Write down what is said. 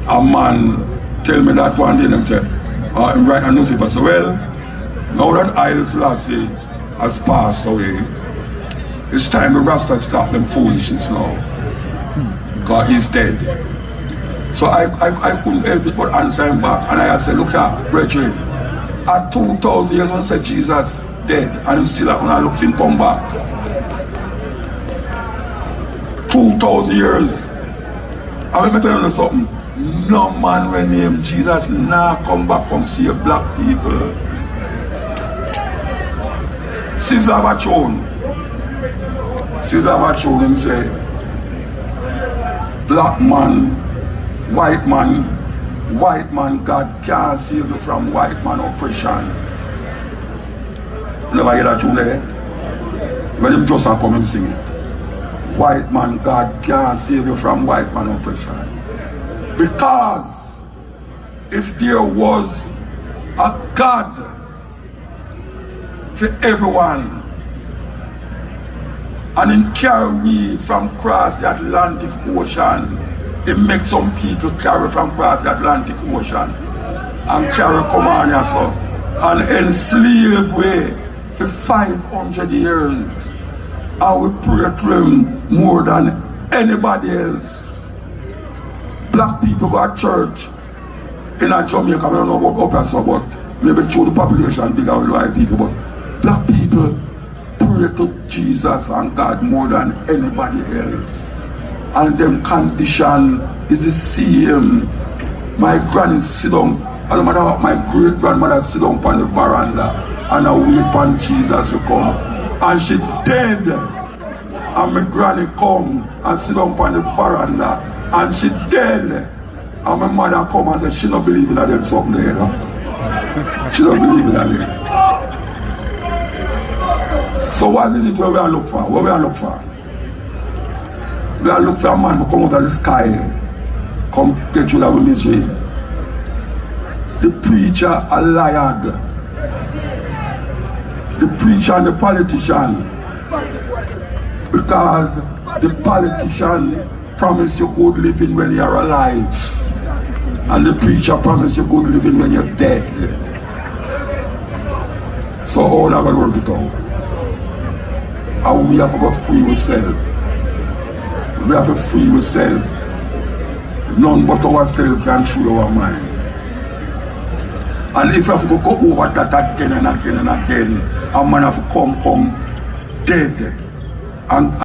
a man tell me that one day and said, I'm writing a newspaper. So well, now that Haile Selassie has passed away, it's time the Rasta stop them foolishness now. Because he's dead. So I couldn't help it but answer him back. And I said, look here, brethren, at 2,000 years when I said Jesus dead, and I'm still when I look for him come back. 2,000 years. And let me tell you something. No man when named Jesus now come back from save black people. Caesar Vachon him say, black man, white man, God can't save you from white man oppression. You never hear that tune there? When him just come him sing it. White man, God can't save you from white man oppression. Because if there was a God to everyone, and in carry we from across the Atlantic Ocean, it makes some people carry from across the Atlantic Ocean and carry come on here so, and enslave we for 500 years. And we pray to him more than anybody else. Black people go to church in a Jamaica, I don't know what up and so, but maybe through the population bigger with white people, but black people pray to Jesus and God more than anybody else. And them condition is the same. My granny sit down, as a matter of my great grandmother sit down on the veranda and I wait for Jesus to come. And she dead. And my granny come and sit down on the veranda and she dead. And my mother come and say she don't believe in them something there, you know? She don't believe in them. So what is it where we are look for? What we are look for? We are look for a man to come out of the sky, come get rid of misery. The preacher a liar. The preacher and the politician. Because the politician promise you good living when you are alive. And the preacher promise you good living when you're dead. So how are we going to work it out? And we have to go free ourselves. We have to free ourselves. None but ourselves can free our mind. And if we have to go over that again and again and again, a man have to come dead. And